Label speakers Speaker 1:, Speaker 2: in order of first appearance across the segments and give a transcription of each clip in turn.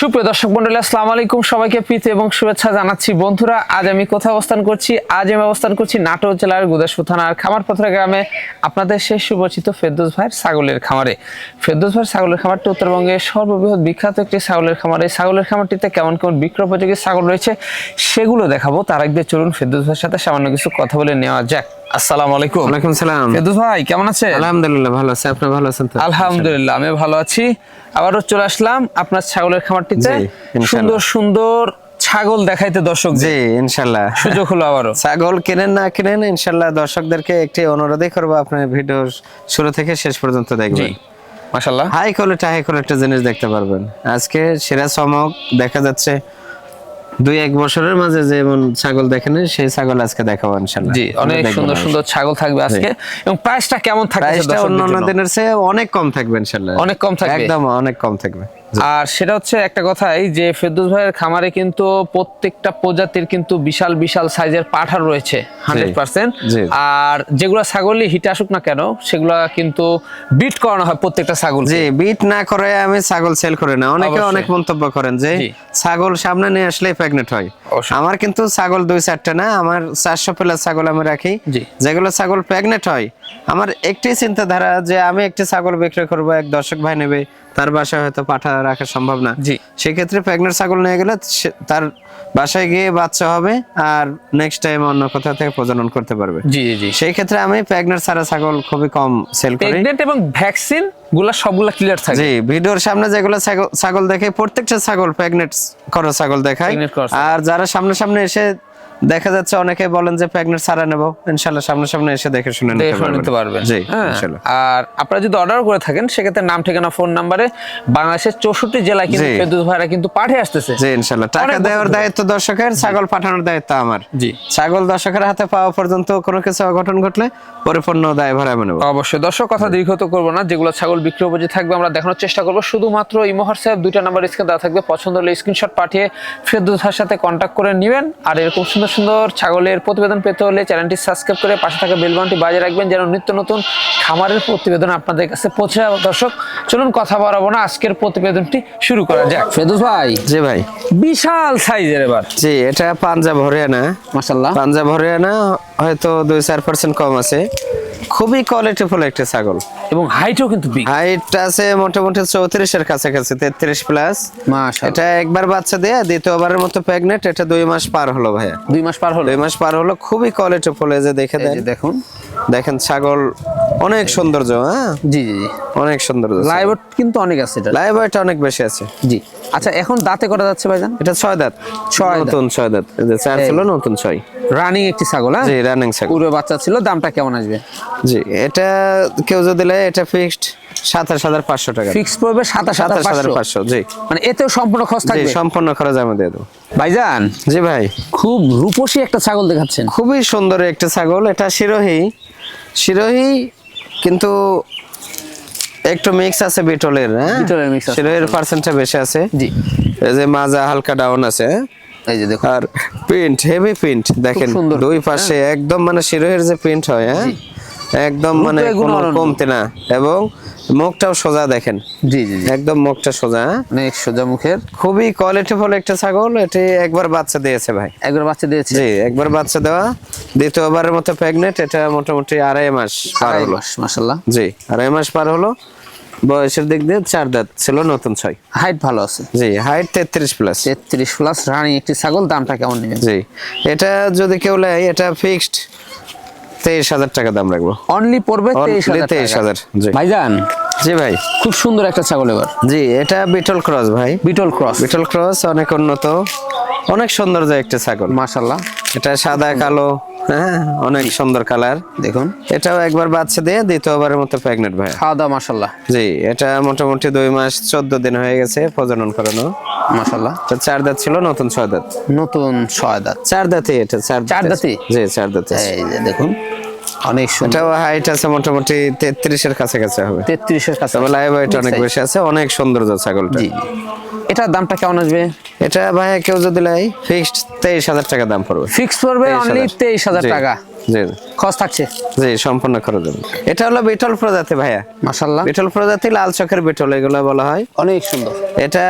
Speaker 1: সুপ্রিয় দর্শক মন্ডলী, আসসালামু আলাইকুম। সবাইকে প্রীতি এবং শুভেচ্ছা জানাচ্ছি। বন্ধুরা, আজ আমি কোথায় অবস্থান করছি? আজ আমি অবস্থান করছি নাটোর জেলার গুদাসপুর থানার খামারপথরা গ্রামে, আপনাদের সেই সুপরিচিত ফেরদৌস ভাইয়ের ছাগলের খামারে। ফেরদৌস ভাইয়ের ছাগলের খামারটি উত্তরবঙ্গের সর্ববৃহৎ বিখ্যাত একটি ছাগলের খামার। এই ছাগলের খামারটিতে কেমন কেমন বিক্রয় উপযোগী ছাগল রয়েছে সেগুলো দেখাবো। তার আগে চলুন ফেরদৌস ভাইয়ের সাথে সামান্য কিছু কথা বলে নেওয়া যাক। আসসালামু আলাইকুম।
Speaker 2: ওয়ালাইকুম সালাম।
Speaker 1: ফেরদৌস ভাই কেমন আছেন?
Speaker 2: আলহামদুলিল্লাহ ভালো আছি, আপনি ভালো আছেন তো?
Speaker 1: আলহামদুলিল্লাহ আমি ভালো আছি। আবারও চলে আসলাম আপনার ছাগলের খামারটিতে, সুন্দর সুন্দর ছাগল দেখাইতে দর্শক।
Speaker 2: জি ইনশাআল্লাহ
Speaker 1: সুযোগ হলো আবারও।
Speaker 2: ছাগল কিনেন না কিনেন, ইনশাআল্লাহ দর্শকদেরকে একটি অনুরোধই করবো, আপনার ভিডিও শুরু থেকে শেষ পর্যন্ত দেখবেন।
Speaker 1: মাশাআল্লাহ
Speaker 2: হাই কোয়ালিটি জিনিস দেখতে পারবেন। আজকে সেরা চমক দেখা যাচ্ছে, 2-1 বছরের মাঝে যেমন ছাগল দেখেন সেই ছাগল আজকে দেখাবো ইনশাআল্লাহ।
Speaker 1: জি, অনেক সুন্দর সুন্দর ছাগল থাকবে আজকে। এবং প্রাইসটা কেমন থাকবে?
Speaker 2: প্রাইসটা অন্যান্য দিনের চেয়ে অনেক কম থাকবে ইনশাআল্লাহ।
Speaker 1: অনেক কম থাকবে,
Speaker 2: একদম অনেক কম থাকবে।
Speaker 1: আর সেটা হচ্ছে একটা কথাই যে ফেরদৌস ভাইয়ের খামারে কিন্তু প্রত্যেকটা প্রজাতির কিন্তু বিশাল বিশাল সাইজের পাঠা রয়েছে 100%। আর যেগুলা ছাগলই হিটে আসুক না কেন সেগুলা কিন্তু বিট করানো হয় প্রত্যেকটা ছাগল।
Speaker 2: জি, বিট না করে আমি ছাগল সেল করে না। অনেকে অনেক মন্তব্য করেন যে ছাগল সামনে নিয়ে আসলেই প্রেগনেন্ট হয়। আমার কিন্তু ছাগল 2-4টা না, আমার 400 প্লাস ছাগল আমি রাখি, যেগুলো ছাগল প্রেগনেন্ট হয়। আমার একটি চিন্তাধারা যে আমি একটি ছাগল বিক্রি করব, এক দর্শক ভাই নেবে, তার বাসায় হয়তো পাঠা রাখা সম্ভব না, সেক্ষেত্রে প্রেগনেন্ট ছাগল নিয়ে গেলে তার বাসায় গিয়ে বাচ্চা হবে আর নেক্সট টাইম অন্য কোথা থেকে প্রজনন করতে পারবে।
Speaker 1: জি জি,
Speaker 2: সেই ক্ষেত্রে আমি প্রেগনেন্ট ছাড়া ছাগল খুবই কম সেল করি।
Speaker 1: প্রেগনেন্ট এবং ভ্যাকসিন গুলা সবগুলা ক্লিয়ার থাকে।
Speaker 2: জি, ভিডিওর সামনে যেগুলো ছাগল দেখে প্রত্যেকটা ছাগল প্রেগনেন্ট করা ছাগল দেখায়। আর যারা সামনে সামনে এসে দেখা যাচ্ছে অনেকে বলেন যে প্রেগনেন্ট ছাড়া নেব, ইনশাআল্লাহ সামনে সামনে এসে দেখে শুনে নিতে পারবেন। জি ইনশাআল্লাহ।
Speaker 1: আর আপনারা যদি অর্ডার করে থাকেন সেক্ষেত্রে নাম ঠিকানা ফোন নম্বরে বাংলাদেশের 64 জেলায় কিন্তু ফেরদৌস ভাইরা কিন্তু পাঠিয়ে আসতেছে।
Speaker 2: জি ইনশাআল্লাহ। টাকা দেওয়ার দায়িত্ব দর্শকের, ছাগল পাঠানোর দায়িত্ব আমার।
Speaker 1: জি, ছাগল
Speaker 2: দর্শকের হাতে পাওয়া পর্যন্ত কোনো কিছু অঘটন ঘটলে পরিপূর্ণ দায়ভার আমি নেব।
Speaker 1: অবশ্যই দর্শক, কথা দীর্ঘত করব না। যেগুলো ছাগল বিক্রি উপযোগী থাকবে আমরা দেখানোর চেষ্টা করব। শুধুমাত্র ইমো হোয়াটসঅ্যাপ 2টা নাম্বার স্ক্রিনে দেওয়া থাকবে, পছন্দ হলে স্ক্রিনশট পাঠিয়ে ফেরদৌস ভাইয়ের সাথে কন্ট্যাক্ট করে নেবেন। আর এরকম সুন্দর সুন্দর ছাগলের প্রতিবেদন পেতে হলে চ্যানেলটি সাবস্ক্রাইব করে পাশে থাকা বেল বাটনটি বাজিয়ে রাখবেন, যেন নিত্য নতুন খামারের প্রতিবেদন আপনাদের কাছে পৌঁছে যায়। দর্শক চলুন কথা বাড়াবো না, আজকের প্রতিবেদনটি শুরু করা যাক। ফেরদৌস ভাই।
Speaker 2: জি ভাই।
Speaker 1: বিশাল সাইজের এবার।
Speaker 2: জি, এটা পাঞ্জাব হরিয়ানা।
Speaker 1: মাশাআল্লাহ,
Speaker 2: পাঞ্জাব হরিয়ানা হয়তো 2-4% কম আছে। খুবই কোয়ালিটিফুল একটা ছাগল
Speaker 1: এবং হাইটও কিন্তু বিগ।
Speaker 2: হাইট আছে মোটামুটি 34 এর কাছাকাছি, 33 প্লাস।
Speaker 1: মাশাআল্লাহ।
Speaker 2: এটা একবার বাচ্চা দেয়া দ্বিতীয়বারের মতো প্রেগনেন্ট। এটা 2 মাস পার হলো ভাইয়া।
Speaker 1: 2 মাস পার হলো।
Speaker 2: 2 মাস পার হলো। খুবই কোয়ালিটিফুল। এই যে দেখে দেন,
Speaker 1: দেখুন
Speaker 2: দেখেন ছাগল অনেক সৌন্দর্য। হ্যাঁ
Speaker 1: জি জি,
Speaker 2: অনেক সৌন্দর্য।
Speaker 1: লাইভ ওয়েট কিন্তু অনেক আছে, এটা
Speaker 2: লাইভ ওয়েট অনেক বেশি আছে।
Speaker 1: জি। আচ্ছা, এখন দাঁতে করা যাচ্ছে ভাইজান?
Speaker 2: এটা 6 দাঁত। নতুন 6 দাঁত। এই যে 4 ছিল, নতুন 6।
Speaker 1: রানিং একটি ছাগল। হ্যাঁ
Speaker 2: জি, রানিং ছাগল।
Speaker 1: পুরো বাচ্চা ছিল। দামটা কেমন আসবে?
Speaker 2: জি, এটা কেউ যদি নেয় এটা ফিক্সড 27500 টাকা।
Speaker 1: ফিক্স পড়বে 27500।
Speaker 2: জি,
Speaker 1: মানে এতেও সম্পূর্ণ খরচ থাকবে?
Speaker 2: জি, সম্পূর্ণ খরচ আমি দিয়ে দেব।
Speaker 1: ভাইজান।
Speaker 2: জি ভাই।
Speaker 1: খুব রূপসী একটা ছাগল দেখাচ্ছেন।
Speaker 2: খুবই সুন্দর একটা ছাগল। এটা শিরোহী কিন্তু একটু মিক্স আছে বিটলের। হ্যাঁ, শিরোহির পার্সেন্টটা বেশি আছে। জি, এই যে মাজা হালকা ডাউন আছে।
Speaker 1: এই যে দেখুন,
Speaker 2: আর প্রিন্ট হেভি প্রিন্ট দেখেন দুই পাশে একদম, মানে শিরোহির যে প্রিন্ট হয়, হ্যাঁ একদম মানে কোনো কমতে না। এবং মুখটাও সোজা দেখেন। জি জি, একদম মুখটা সোজা,
Speaker 1: অনেক সোজা মুখের।
Speaker 2: খুবই কোয়ালিটিফুল একটা ছাগল। এটি একবার বাচ্চা দিয়েছে ভাই।
Speaker 1: একবার বাচ্চা দিয়েছে?
Speaker 2: জি, একবার বাচ্চা দেওয়া, দ্বিতীয়বারের মতো প্রেগনেন্ট। এটা মোটামুটি 2.5 মাস পার হলো।
Speaker 1: মাশাআল্লাহ।
Speaker 2: জি, 2.5 মাস পার হলো। বয়সের দিক দিয়ে 4 দাঁত ছিল, নতুন 6।
Speaker 1: হাইট ভালো আছে?
Speaker 2: জি, হাইট 33 প্লাস।
Speaker 1: 33 প্লাস রানিং একটি ছাগল। দামটা কেমন নেবেন?
Speaker 2: জি, এটা যদি কেউ নেয় এটা ফিক্সড 23,000 টাকা দাম রাখবো।
Speaker 1: অনলি পড়বে
Speaker 2: 23,000। জি
Speaker 1: ভাইজান।
Speaker 2: জি ভাই।
Speaker 1: খুব সুন্দর একটা ছাগল এবার।
Speaker 2: জি, এটা বিটল ক্রস ভাই।
Speaker 1: বিটল ক্রস
Speaker 2: অনেক উন্নত, অনেক সুন্দর যে একটা ছাগল।
Speaker 1: মাশাআল্লাহ।
Speaker 2: এটা সাদা কালো, হ্যাঁ অনেক সুন্দর কালার।
Speaker 1: দেখুন,
Speaker 2: এটাও একবার বাচ্চা দিয়ে দ্বিতীয়বারের মতো প্রেগনেন্ট ভাই।
Speaker 1: খাওয়া দাওয়া মাশাআল্লাহ।
Speaker 2: জি, এটা মোটামুটি 2 মাস 14 দিন হয়ে গেছে প্রজনন করানো।
Speaker 1: মাশাআল্লাহ।
Speaker 2: এটা 4 দাঁত ছিল, নতুন 6 দাঁত।
Speaker 1: নতুন 6 দাঁত।
Speaker 2: 4 দাঁতই এটা, 4
Speaker 1: দাঁতই?
Speaker 2: জি 4 দাঁত।
Speaker 1: এই যে দেখুন অনেক সুন্দর।
Speaker 2: এটাও হাইট আছে মোটামুটি 33 এর কাছাকাছি হবে।
Speaker 1: 33 এর কাছে।
Speaker 2: তবে লাইভ ওয়েট অনেক বেশি আছে, অনেক সৌন্দর্য ছাগলটা।
Speaker 1: জি। এটার দামটা কেমন আসবে?
Speaker 2: এটা ভাই কেউ যদি লাই ফিক্সড 23000 টাকা দাম পড়বে।
Speaker 1: ফিক্স পড়বে অনলি 23000 টাকা।
Speaker 2: জি
Speaker 1: খরচ থাকছে?
Speaker 2: জি সম্পূর্ণ খরচ হবে। এটা হলো বিটল প্রজাতি ভাইয়া।
Speaker 1: মাশাআল্লাহ।
Speaker 2: বিটল প্রজাতি, লাল চোখের বিটল এগুলো বলা হয়।
Speaker 1: অনেক সুন্দর।
Speaker 2: এটা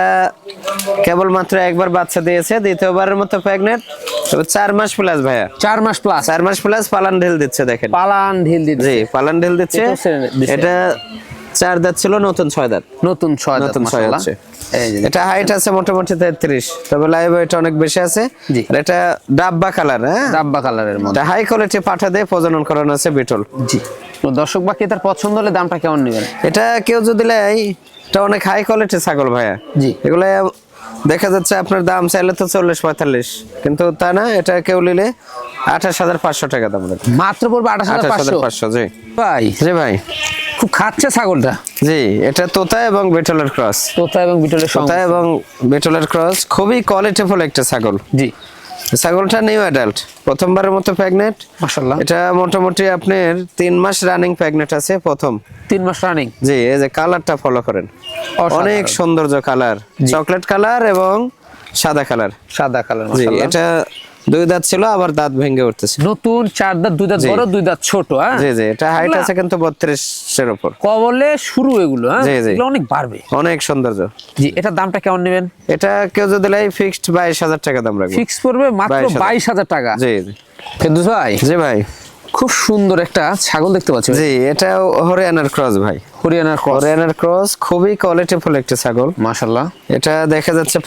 Speaker 2: কেবলমাত্র একবার বাচ্চা দিয়েছে, দ্বিতীয়বারের মতো প্রেগনেন্ট। তবে 4 মাস প্লাস ভাইয়া।
Speaker 1: 4 মাস প্লাস।
Speaker 2: 4 মাস প্লাস পালান ঢিল দিচ্ছে দেখেন।
Speaker 1: পালান ঢিল দিচ্ছে।
Speaker 2: জি পালান ঢিল দিচ্ছে। এটা 4 দাঁত ছিল, নতুন 6 দাঁত।
Speaker 1: নতুন 6 দাঁত মাশাআল্লাহ। এই যে
Speaker 2: এটা হাইট আছে মোটামুটি 33, তবে লাইভ ওয়েট অনেক বেশি আছে।
Speaker 1: জি।
Speaker 2: আর এটা ডাব্বা কালার, হ্যাঁ
Speaker 1: ডাব্বা কালারের মধ্যে।
Speaker 2: এটা হাই কোয়ালিটি পাঠা দিয়ে প্রজনন করানো আছে বিটল।
Speaker 1: জি। তো দর্শক বা ক্রেতার পছন্দ হলে দামটা কেমন নেবেন?
Speaker 2: এটা কেউ যদি লাই, এটা অনেক হাই কোয়ালিটি ছাগল ভাইয়া।
Speaker 1: জি।
Speaker 2: এগুলো দেখা যাচ্ছে আপনার দাম চাইলে তো 40-45, কিন্তু তা না, এটা কেউ নিলে 28500 টাকা দাম রাখবে।
Speaker 1: মাত্র পড়বে 28500।
Speaker 2: 28500 জি
Speaker 1: ভাই
Speaker 2: জি ভাই।
Speaker 1: খুব খাচ্ছে ছাগলটা।
Speaker 2: জি এটা তোতা এবং বিটলের ক্রস।
Speaker 1: তোতা এবং বিটলের
Speaker 2: তোতা এবং বিটলের ক্রস, খুবই কোয়ালিটিফুল একটা ছাগল।
Speaker 1: জি।
Speaker 2: ছাগলটা নিউ অ্যাডাল্ট, প্রথমবারের মতো প্রেগনেন্ট।
Speaker 1: মাশাআল্লাহ।
Speaker 2: এটা মোটামুটি আপনার 3 মাস রানিং প্রেগনেন্ট আছে প্রথম।
Speaker 1: 3 মাস রানিং।
Speaker 2: জি এই যে কালারটা ফলো করেন,
Speaker 1: অসাধারণ।
Speaker 2: অনেক সৌন্দর্য কালার, চকলেট কালার এবং সাদা কালার।
Speaker 1: সাদা কালার
Speaker 2: জি
Speaker 1: মাশাআল্লাহ।
Speaker 2: এটা 2 দাঁত ছিল, আবার দাঁত ভেঙে উঠতেছে।
Speaker 1: নতুন 4 দাঁত, 2 দাঁত বড়, 2 দাঁত ছোট। হ্যাঁ
Speaker 2: জি জি এটা হাইট আছে কিন্তু 32 এর উপর।
Speaker 1: কবলে শুরু এগুলো। হ্যাঁ
Speaker 2: জি, জি।
Speaker 1: এগুলো অনেক বাড়বে।
Speaker 2: অনেক সৌন্দর্য।
Speaker 1: জি। এটার দামটা কেমন নেবেন?
Speaker 2: এটা কেউ যদি লাই ফিক্সড 22000 টাকা দাম রাখবে।
Speaker 1: ফিক্স পড়বে মাত্র
Speaker 2: 22000
Speaker 1: টাকা।
Speaker 2: জি জি।
Speaker 1: ফেরদৌস ভাই
Speaker 2: জি ভাই।
Speaker 1: খুব সুন্দর একটা ছাগল দেখতে পাচ্ছি।
Speaker 2: জি এটা হরিয়ানার ক্রস ভাই।
Speaker 1: হরিয়ানার ক্রস।
Speaker 2: হরিয়ানার ক্রস খুবই কোয়ালিটিফুল একটা ছাগল।
Speaker 1: মাশাআল্লাহ।
Speaker 2: এটা দেখা যাচ্ছে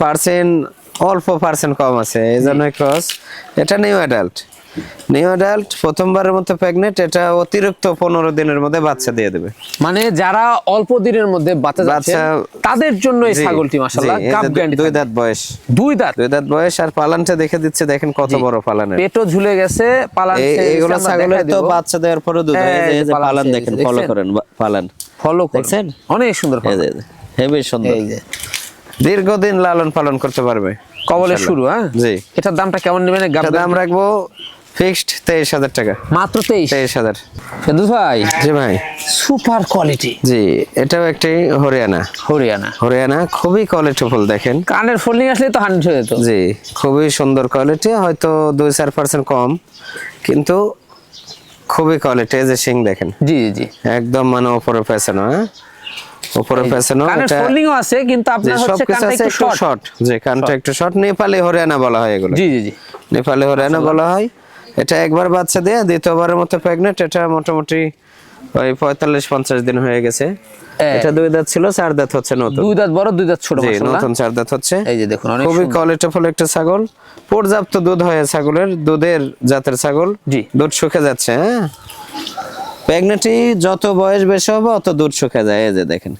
Speaker 2: অল্প পার্সেন্ট কম আছে, এই জন্যই ক্রস। এটা নিউ অ্যাডাল্ট, নিউ অ্যাডাল্ট প্রথমবারের মতো প্রেগনেন্ট। এটা অতিরিক্ত 15 দিনের মধ্যে বাচ্চা দিয়ে দেবে।
Speaker 1: মানে যারা অল্প দিনের মধ্যে বাচ্চা যাচ্ছে তাদের জন্য এই
Speaker 2: জি,
Speaker 1: ছাগলটি মাশাআল্লাহ
Speaker 2: জি, এই
Speaker 1: গাব
Speaker 2: যে
Speaker 1: গ্যারান্টি।
Speaker 2: 2 দাঁত বয়স।
Speaker 1: 2 দাঁত।
Speaker 2: 2 দাঁত বয়স, আর পালানটা দেখে দিচ্ছে দেখেন কত বড় পালানের।
Speaker 1: পেটও ঝুলে গেছে, পালান
Speaker 2: এগুলো ছাগলের তো বাচ্চা দেওয়ার পরে দুধ হয়। এই যে পালান দেখেন, ফলো করেন পালান।
Speaker 1: ফলো
Speaker 2: দেখছেন
Speaker 1: অনেক সুন্দর
Speaker 2: এই যে হেভি সুন্দর।
Speaker 1: এই যে
Speaker 2: দীর্ঘদিন লালন পালন করতে পারবে।
Speaker 1: কবলে শুরু। হ্যাঁ
Speaker 2: জি।
Speaker 1: এটার দামটা কেমন নেবেন?
Speaker 2: এটার দাম রাখবো ফিক্সড 23000 টাকা।
Speaker 1: মাত্র
Speaker 2: 23000।
Speaker 1: ফেরদৌস ভাই
Speaker 2: জি ভাই।
Speaker 1: Super quality.
Speaker 2: জি এটাও একটি হরিয়ানা।
Speaker 1: হরিয়ানা।
Speaker 2: হরিয়ানা খুবই কোয়ালিটিফুল দেখেন।
Speaker 1: কানের ফোল্ডিং আসলে তো 100 হয়ে যেত।
Speaker 2: জি খুবই সুন্দর কোয়ালিটি, হয়তো 2-4% কম, কিন্তু খুবই কোয়ালিটি। এই যে সিং দেখেন।
Speaker 1: জি জি।
Speaker 2: একদম মানে উপরে পেছানো। হ্যাঁ উপরে পেছানো।
Speaker 1: কানের ফোল্ডিংও আছে কিন্তু আপনার হচ্ছে কানটা একটু শর্ট।
Speaker 2: জি কানটা একটু শর্ট। নেপালি হরিয়ানা বলা হয় এগুলো।
Speaker 1: জি জি জি।
Speaker 2: নেপালি হরিয়ানা বলা হয়। এটা একবার বাচ্চা দিয়ে দ্বিতীয়বারের মতো প্রেগনেন্ট। এটা মোটামুটি ওই 45-50 দিন হয়ে গেছে। এটা 2 দাঁত ছিল, 4 দাঁত হচ্ছে নতুন।
Speaker 1: 2 দাঁত বড়, 2 দাঁত ছোট
Speaker 2: জি
Speaker 1: মাশাআল্লাহ।
Speaker 2: নতুন 4 দাঁত হচ্ছে।
Speaker 1: এই যে দেখুন অনেক
Speaker 2: খুবই কোয়ালিটিফুল একটা ছাগল। পর্যাপ্ত দুধ হয় ছাগলের, দুধের জাতের ছাগল।
Speaker 1: জি।
Speaker 2: দুধ শুকে যাচ্ছে। হ্যাঁ প্রেগনেন্টি যত বয়স বেশি হবে অত দুধ শুকে যায়। এই যে দেখেন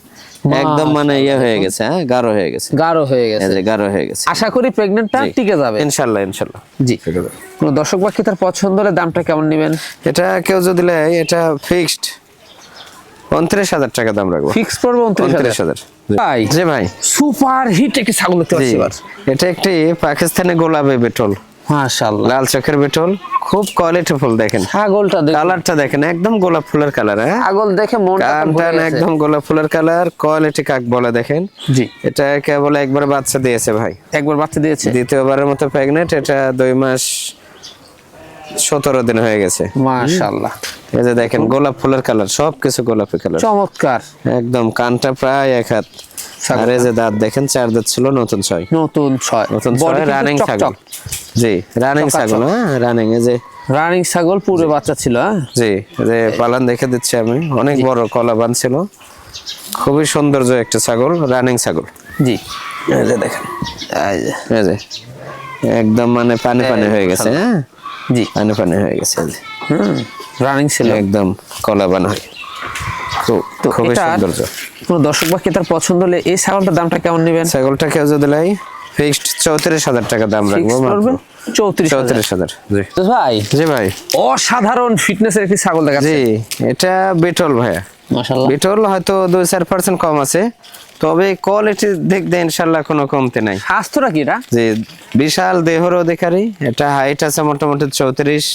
Speaker 2: একদম মানে ইয়ে হয়ে গেছে। হ্যাঁ গাঢ় হয়ে গেছে।
Speaker 1: গাঢ় হয়ে গেছে।
Speaker 2: এই যে গাঢ় হয়ে গেছে।
Speaker 1: আশা করি প্রেগন্যান্টটা টিকে যাবে
Speaker 2: ইনশাআল্লাহ ইনশাআল্লাহ।
Speaker 1: জি। কোন দর্শক বা ক্রেতার পছন্দ হলে দামটা কেমন নেবেন?
Speaker 2: এটা কেউ যদি নেয়, এটা ফিক্সড 29000 টাকা দাম রাখবো।
Speaker 1: ফিক্স পড়বে 29000। ভাই
Speaker 2: জি ভাই
Speaker 1: সুপার হিট একটি ছাগল দেখতে পাচ্ছি এবার।
Speaker 2: এটা একটি পাকিস্তানি গোলাপি বিটল।
Speaker 1: মাশাআল্লাহ।
Speaker 2: লাল চোখের বিটল, খুব কোয়ালিটিফুল দেখেন।
Speaker 1: ছাগলটা দেখুন,
Speaker 2: কালারটা দেখেন একদম গোলাপ ফুলের কালার। হ্যাঁ
Speaker 1: ছাগল দেখে মনটা
Speaker 2: কানটা একদম গোলাপ ফুলের কালার। কোয়ালিটি কাক বলে দেখেন।
Speaker 1: জি।
Speaker 2: এটা কেবল একবার বাচ্চা দিয়েছে ভাই।
Speaker 1: একবার বাচ্চা দিয়েছে।
Speaker 2: দ্বিতীয়বারের মতো প্রেগনেন্ট। এটা 2 মাস 17 দিন হয়ে গেছে।
Speaker 1: মাশাআল্লাহ।
Speaker 2: এই যে দেখেন গোলাপ ফুলের কালার, সবকিছু গোলাপি কালার।
Speaker 1: চমৎকার।
Speaker 2: একদম কানটা প্রায় 1 হাত। আর এই যে দাঁত দেখেন, 4 দাঁত ছিল, নতুন 6।
Speaker 1: নতুন 6।
Speaker 2: নতুন 6 রানিং ছাগল। জি রানিং ছাগল। হ্যাঁ রানিং। এই যে
Speaker 1: রানিং ছাগল পুরো বাচ্চা ছিল। হ্যাঁ
Speaker 2: জি যে পালান দেখে দিচ্ছি আমি, অনেক বড় কলাবান ছিল। খুবই সৌন্দর্য একটা ছাগল, রানিং ছাগল।
Speaker 1: জি।
Speaker 2: এই যে দেখেন, এই যে একদম মানে পানি পানি হয়ে গেছে। হ্যাঁ
Speaker 1: জি
Speaker 2: পানি পানি হয়ে গেছে।
Speaker 1: রানিং ছিল
Speaker 2: একদম কলাবান হয়। খুবই সৌন্দর্য।
Speaker 1: কোন দর্শক বা ক্রেতার পছন্দ হলে এই ছাগলটার দামটা কেমন নেবেন?
Speaker 2: ছাগলটা কেউ যদি লাই ফিক্সড 34000 টাকা দাম রাখবো।
Speaker 1: 34000।
Speaker 2: জি
Speaker 1: ভাই।
Speaker 2: জি ভাই।
Speaker 1: অসাধারণ ফিটনেসের একটি ছাগল দেখাচ্ছে।
Speaker 2: জি এটা বিটল ভাইয়া।
Speaker 1: মাশাআল্লাহ।
Speaker 2: বিটল হয়তো 2-4% কম আছে, তবে কোয়ালিটি দিক দিয়ে ইনশাআল্লাহ কোনো কমতি নাই।
Speaker 1: স্বাস্থ্যটা কি এটা?
Speaker 2: যে বিশাল দেহর অধিকারী, এটা হাইট আছে মোটামুটি 34,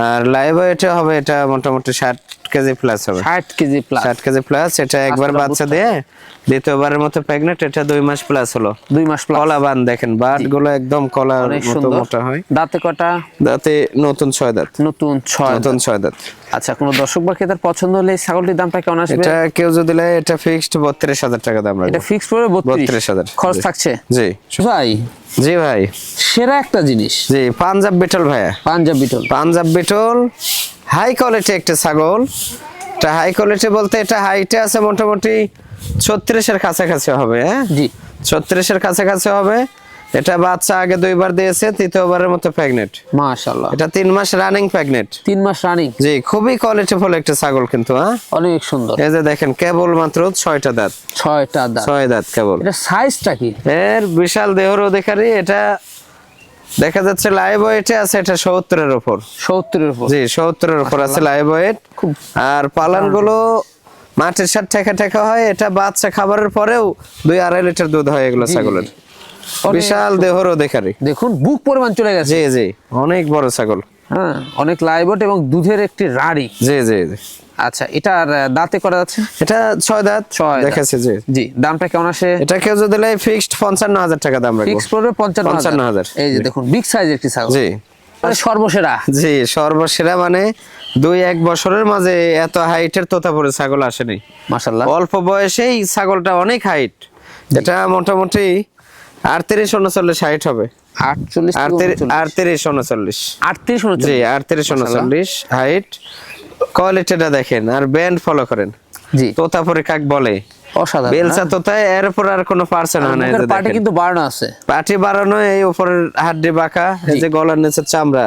Speaker 2: আর লাইভ ওয়েটে হবে এটা মোটামুটি 60 কেজি প্লাস হবে।
Speaker 1: 60 কেজি প্লাস,
Speaker 2: 60 কেজি প্লাস। এটা একবার বাচ্চা দিয়ে দ্বিতীয়বারের মতো প্রেগনেন্ট, এটা 2 মাস প্লাস হলো।
Speaker 1: 2 মাস প্লাস।
Speaker 2: কলা বান দেখেন, বাট গুলো একদম কলার মতো মোটা হয়।
Speaker 1: দাঁতে কটা?
Speaker 2: দাঁতে নতুন 6 দাঁত।
Speaker 1: নতুন 6
Speaker 2: দাঁত।
Speaker 1: আচ্ছা, কোন দর্শক বা ক্রেতার পছন্দ হলে এই ছাগলটির দামটা কেমন আসবে?
Speaker 2: এটা কেউ যদি নেয়, এটা ফিক্সড 32,000 টাকা দাম রাখবো।
Speaker 1: এটা ফিক্সড পড়বে
Speaker 2: 32,000
Speaker 1: খরচ থাকছে।
Speaker 2: জি
Speaker 1: ভাই,
Speaker 2: জি ভাই,
Speaker 1: সেরা একটা জিনিস।
Speaker 2: জি পাঞ্জাব বিটল ভাইয়া, পাঞ্জাব বিটল হাই কোয়ালিটি একটা ছাগল। এটা হাই কোয়ালিটি বলতে এটা হাইটে আছে মোটামুটি 36-এর কাছাকাছি হবে। হ্যাঁ
Speaker 1: জি,
Speaker 2: 36-এর কাছাকাছি হবে। এটা বাচ্চা আগে 2বার দিয়েছে, তৃতীয়বারের মতো প্রেগনেন্ট।
Speaker 1: মাশাআল্লাহ।
Speaker 2: এটা 3 মাস রানিং প্রেগনেন্ট।
Speaker 1: 3 মাস রানিং।
Speaker 2: জি, খুবই কোয়ালিটিফুল একটা ছাগল কিন্তু। হ্যাঁ,
Speaker 1: অনেক সুন্দর।
Speaker 2: এই যে দেখেন, কেবল মাত্র 6টা দাঁত। 6 দাঁত কেবল।
Speaker 1: এটা সাইজটা কি?
Speaker 2: এর বিশাল দেহর অধিকারী। এটা দেখা যাচ্ছে লাইভ ওয়েটে আছে এটা 70-এর উপর।
Speaker 1: 70-এর উপর?
Speaker 2: জি, 70-এর উপর আছে লাইভ ওয়েট। আর পালান গুলো মাটির সাথে ঠেকা ঠেকা হয়। এটা বাচ্চা খাবারের পরেও 2-2.5 লিটার দুধ হয় এগুলো ছাগলের। বিশাল দেহর অধিকারী।
Speaker 1: দেখুন বুক পরিমাণ চলে গেছে।
Speaker 2: জি জি, অনেক বড় ছাগল।
Speaker 1: হ্যাঁ, অনেক লাইভট এবং দুধের একটি রাড়ি।
Speaker 2: জি জি জি।
Speaker 1: আচ্ছা, এটার দাঁতে করা যাচ্ছে?
Speaker 2: এটা 6 দাঁত দেখাচ্ছে। জি
Speaker 1: জি, দামটা কেমন আসে?
Speaker 2: এটা কেউ যদি লাই ফিক্সড 55,000 টাকা দাম রাখবো।
Speaker 1: ফিক্স পড়বে 55,000। এই যে দেখুন, বিগ সাইজ একটি ছাগল।
Speaker 2: জি,
Speaker 1: সর্বসেরা।
Speaker 2: জি সর্বসেরা, মানে 2-1 বছরের মাঝে এত হাইটের তোতাপুরি ছাগল আসেনি।
Speaker 1: মাশাআল্লাহ।
Speaker 2: অল্প বয়সেই ছাগলটা অনেক হাইট। এটা মোটামুটি 38-39 হাইট হবে। 38-39। জি, 38-39 হাইট। কোয়ালিটিটা দেখেন আর ব্যান্ড ফলো করেন।
Speaker 1: জি,
Speaker 2: তোতাপুরি কাক বলে,
Speaker 1: অসাধারণ।
Speaker 2: বেলচা তোতায় এর উপর আর কোনো পার্সেন্ট হয় না। এই যে
Speaker 1: পাটি কিন্তু বাড়ানো আছে।
Speaker 2: পাটি বাড়ানো, এই উপরের হাড্ডি বাঁকা, এই যে গলার নিচে চামড়া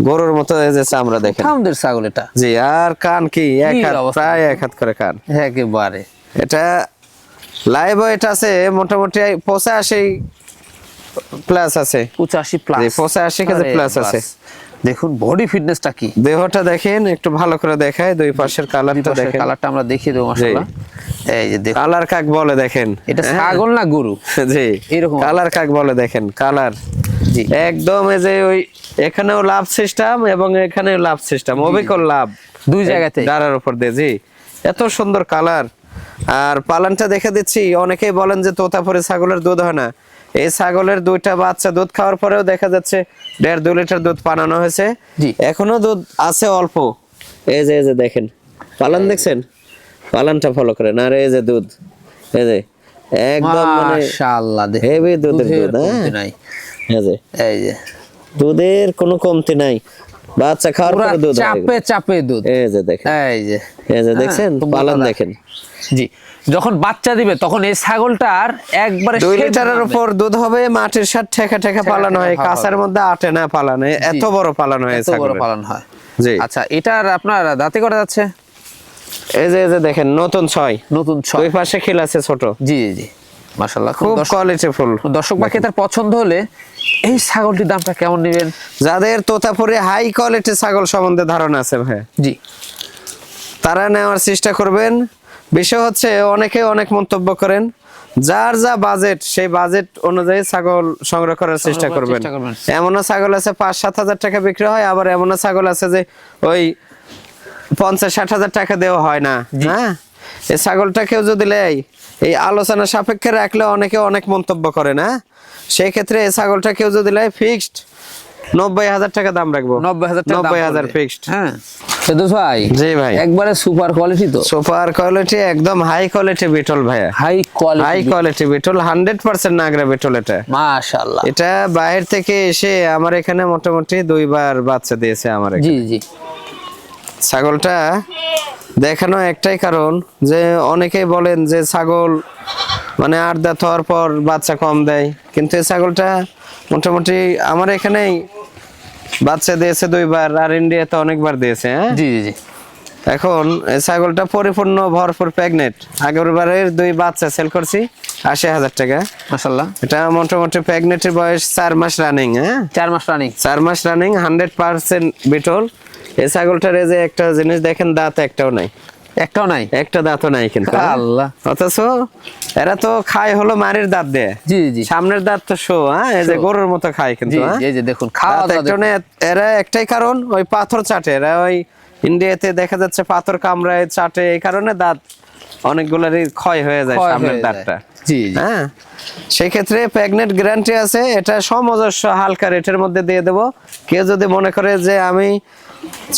Speaker 2: গরুর মতো, এই যে চামড়া দেখেন।
Speaker 1: আমাদের ছাগল এটা।
Speaker 2: জি, আর কান কি এক হাত, প্রায় 1 হাত করে কান
Speaker 1: একেবারে।
Speaker 2: এটা লাইভ ওয়েট আছে মোটামুটি 85 প্লাস আছে।
Speaker 1: 85 প্লাস।
Speaker 2: 85 কেজি প্লাস আছে।
Speaker 1: দেখুন বডি ফিটনেসটা কি,
Speaker 2: দেহটা দেখেন, একটু ভালো করে দেখায়। দুই পাশের কালারটা দেখেন।
Speaker 1: কালারটা আমরা দেখিয়ে দেবো। মাশাআল্লাহ, এই যে দেখুন
Speaker 2: কালার কাক বলে দেখেন।
Speaker 1: এটা ছাগল না গরু?
Speaker 2: জি,
Speaker 1: এরকম
Speaker 2: কালার কাক বলে দেখেন। কালার
Speaker 1: জি
Speaker 2: একদম, এই যে ওই এখানেও লাভ সিস্টেম এবং এখানেও লাভ সিস্টেম, অবিকল লাভ
Speaker 1: দুই জায়গাতে
Speaker 2: দাঁড়ার উপর দিয়ে। জি, এত সুন্দর কালার। আর পালানটা দেখে দিচ্ছি, অনেকেই বলেন যে তোতাপুরি ছাগলের দুধ হয় না। এই ছাগলের 2টা বাচ্চা দুধ খাওয়ার পরেও দেখা যাচ্ছে 1.5-2 লিটার দুধ পানানো হয়েছে। এখনো দুধ আছে অল্প। এই যে দেখেন পালান, দেখছেন? পালানটা ফলো করেন। আর এই যে দুধ, এই যে একদম মানে
Speaker 1: মাশাআল্লাহ,
Speaker 2: হেভি দুধের দুধ। এই যে দুধের কোনো কমতি নাই। বাচ্চা খাওয়ার পরে দুধ,
Speaker 1: চাপে দুধ।
Speaker 2: এই যে দেখেন, এই যে দেখছেন পালান দেখেন।
Speaker 1: জি, যখন বাচ্চা দিবে তখন এই ছাগলটার একবারে
Speaker 2: 2 লিটারের উপর দুধ হবে। মাটির সাথে ঠেকা ঠেকা পালানো হয়, কাঁচার মধ্যে আটে না পালানো। এত বড় পালানো হয়,
Speaker 1: এত বড় পালন হয়।
Speaker 2: জি।
Speaker 1: আচ্ছা, এটার আপনার দাঁতে করা যাচ্ছে?
Speaker 2: এই যে দেখেন, নতুন 6। দুই পাশে খিল আছে ছোট।
Speaker 1: জি জি, মাশাআল্লাহ,
Speaker 2: খুব কোয়ালিটিফুল।
Speaker 1: দর্শক বা ক্রেতার পছন্দ হলে এই ছাগলটির দামটা কেমন নেবেন?
Speaker 2: যাদের তোতাপুরি হাই কোয়ালিটি ছাগল সম্বন্ধে ধারণা আছে ভাই,
Speaker 1: জি,
Speaker 2: তারা নেওয়ার চেষ্টা করবেন। বিষয় হচ্ছে অনেকে অনেক মন্তব্য করেন, যার যা বাজেট সেই বাজেট অনুযায়ী ছাগল সংগ্রহ করার চেষ্টা করবেন। এমনও ছাগল আছে 5-7 হাজার টাকা বিক্রি হয়, আবার এমনও ছাগল আছে যে ওই 50-60 হাজার টাকা দেওয়া হয় না। হ্যাঁ, এই ছাগলটা কেউ যদি নেয়, এই আলোচনা সাপেক্ষে রাখলে অনেকে অনেক মন্তব্য করে না। সেই ক্ষেত্রে এই ছাগলটা কেউ যদি নেয়, ফিক্সড 90,000 টাকা দাম রাখবো। 90,000 ফিক্সড।
Speaker 1: হ্যাঁ ফেরদৌস ভাই।
Speaker 2: জি ভাই,
Speaker 1: একবারে সুপার কোয়ালিটি তো।
Speaker 2: সুপার কোয়ালিটি, একদম হাই কোয়ালিটি বিটল ভাইয়া।
Speaker 1: হাই
Speaker 2: কোয়ালিটি বিটল, 100% নাগরা বিটল। এটা
Speaker 1: মাশাআল্লাহ,
Speaker 2: এটা বাইরে থেকে এসে আমার এখানে মোটামুটি 2বার বাচ্চা দিয়েছে আমার এখানে।
Speaker 1: জি জি।
Speaker 2: ছাগলটা দেখানো একটাই কারণ, যে অনেকেই বলেন যে ছাগল মানে 8 দাঁত হওয়ার পর বাচ্চা কম দেয়, কিন্তু এই ছাগলটা মোটামুটি আমার এখানেই বাচ্চা দিয়েছে 2বার, আর ইন্ডিয়াতে অনেকবার দিয়েছে। হ্যাঁ
Speaker 1: জি জি।
Speaker 2: এখন এই ছাগলটা পরিপূর্ণ ভরপুর প্রেগনেন্ট। আগেরবারের 2 বাচ্চা সেল করছি 80,000 টাকা।
Speaker 1: মাশাআল্লাহ,
Speaker 2: এটা মোটামুটি প্রেগনেন্টের বয়স 4 মাস রানিং। হ্যাঁ,
Speaker 1: 4 মাস রানিং।
Speaker 2: 4 মাস রানিং, 100% বিটল। এই ছাগলটার এই যে একটা জিনিস দেখেন, দাঁত একটাও নাই।
Speaker 1: একটাও নাই,
Speaker 2: একটা দাঁতও নাই কিন্তু।
Speaker 1: আল্লাহ।
Speaker 2: অথচ এরা তো খায় হলো মারির দাঁত দিয়ে।
Speaker 1: জি জি,
Speaker 2: সামনের দাঁত তো শো, হ্যাঁ, এই যে গরুর মতো খায় কিন্তু।
Speaker 1: এই যে দেখুন খাওয়া
Speaker 2: দাঁত একটাও নেই। এরা একটাই কারণ, ওই পাথর চাটে। এরা ওই ইন্ডিয়াতে দেখা যাচ্ছে পাথর কামড়ায় চাটে, এই কারণে দাঁত অনেকগুলোরই ক্ষয় হয়ে যায় সামনের দাঁতটা।
Speaker 1: জি,
Speaker 2: হ্যাঁ, সেই ক্ষেত্রে প্রেগনেন্ট গ্যারান্টি আছে। এটা সমজস্ব হালকা রেটের মধ্যে দিয়ে দেবো। কেউ যদি মনে করে যে আমি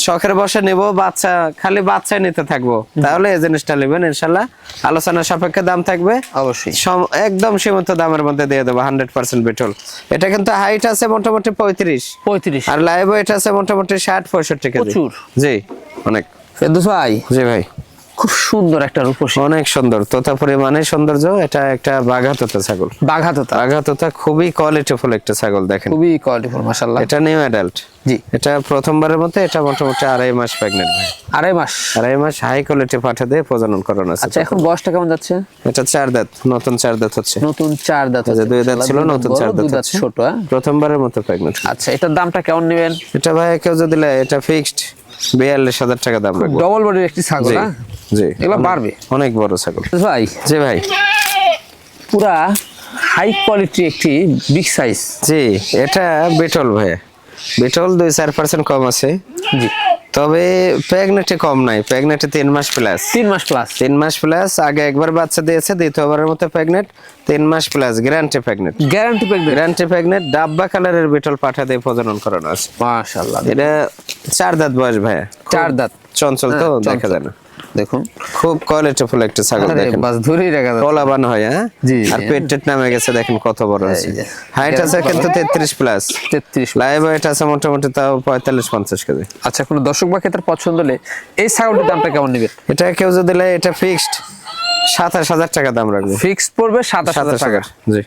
Speaker 2: শখের বসে নেব, বাচ্চা খালি বাচ্চাই নিতে থাকবো, তাহলে এই জিনিসটা নেবেন ইনশাল্লাহ। আলোচনা সাপেক্ষে দাম থাকবে
Speaker 1: অবশ্যই,
Speaker 2: একদম সীমিত দামের মধ্যে দিয়ে দেবো, 100% বিটল। এটা কিন্তু হাইট আছে মোটামুটি 35, আর লাইভ ওয়েট আছে মোটামুটি 60-65 কেজি। জি, অনেক।
Speaker 1: ফেরদৌস ভাই,
Speaker 2: জি ভাই,
Speaker 1: খুব সুন্দর একটা রূপসী,
Speaker 2: অনেক সুন্দর তোতাপুরি মানে সৌন্দর্য। এটা একটা বাঘা তোতা ছাগল।
Speaker 1: বাঘা তোতা
Speaker 2: খুবই কোয়ালিটিফুল একটা ছাগল, দেখেন
Speaker 1: খুবই কোয়ালিটিফুল মাশাআল্লাহ।
Speaker 2: এটা নিউ অ্যাডাল্ট।
Speaker 1: জি,
Speaker 2: এটা প্রথমবারের মতো। এটা মোটামুটি 2.5 মাস প্রেগনেন্ট ভাই।
Speaker 1: 2.5 মাস
Speaker 2: হাই কোয়ালিটি পাঠা দিয়ে প্রজনন করানো আছে।
Speaker 1: আচ্ছা, এখন বয়সটা কেমন যাচ্ছে?
Speaker 2: এটা 4 দাঁত, নতুন 4 দাঁত হচ্ছে।
Speaker 1: নতুন 4 দাঁত হচ্ছে,
Speaker 2: 2 দাঁত ছিল, নতুন 4 দাঁত হচ্ছে।
Speaker 1: ছোট,
Speaker 2: প্রথমবারের মতো প্রেগনেন্ট।
Speaker 1: আচ্ছা, এটার দামটা কেমন নেবেন?
Speaker 2: এটা ভাই কেউ যদি নেয়, এটা ফিক্সড 42,000 টাকা দাম রাখবো।
Speaker 1: ডবল বডির একটি ছাগল।
Speaker 2: জি,
Speaker 1: এগুলো বাড়বে,
Speaker 2: অনেক বড় ছাগল
Speaker 1: ভাই।
Speaker 2: জি ভাই,
Speaker 1: পুরা হাই কোয়ালিটি একটি বিগ সাইজ।
Speaker 2: জি, এটা বিটল ভাই। বিটল 2-4% কম আছে। জি, তবে প্রেগনেন্টে কম নাই। প্রেগনেন্টে 3 মাস প্লাস। 3 মাস প্লাস। আগে একবার বাচ্চা দিয়েছে, দ্বিতীয়বারের মতো প্রেগনেন্ট। 3 মাস plus guarantee pregnant. Guarantee pregnant. ডাব্বা কালারের বিটল পাঠা দিয়ে প্রজনন করানো আছে।
Speaker 1: মাশাআল্লাহ।
Speaker 2: এটা 4 দাঁত বয়স ভাই।
Speaker 1: 4 দাঁত।
Speaker 2: চঞ্চল তো, দেখা যায় না।
Speaker 1: দেখুন
Speaker 2: খুব কোয়ালিটিফুল একটা ছাগল, দেখেন
Speaker 1: বাস ধরেই রাখা যাচ্ছে।
Speaker 2: পোলাবান হয়। হ্যাঁ,
Speaker 1: জি,
Speaker 2: আর পেট টেট নামে গেছে, দেখেন কত বড় আছে। হাইট আছে কিন্তু 33 প্লাস। 33 লাইভ ওয়েট আছে মোটামুটি তাও 45-50 কেজি।
Speaker 1: আচ্ছা, কোনো দর্শক বা ক্রেতার পছন্দ হলে এই ছাগলটির দামটা কেমন নেবেন?
Speaker 2: এটা কেউ যদি নেয়, এটা ফিক্সড 27,000 টাকা দাম রাখবে।
Speaker 1: ফিক্সড পড়বে 27,000 টাকা।
Speaker 2: জি।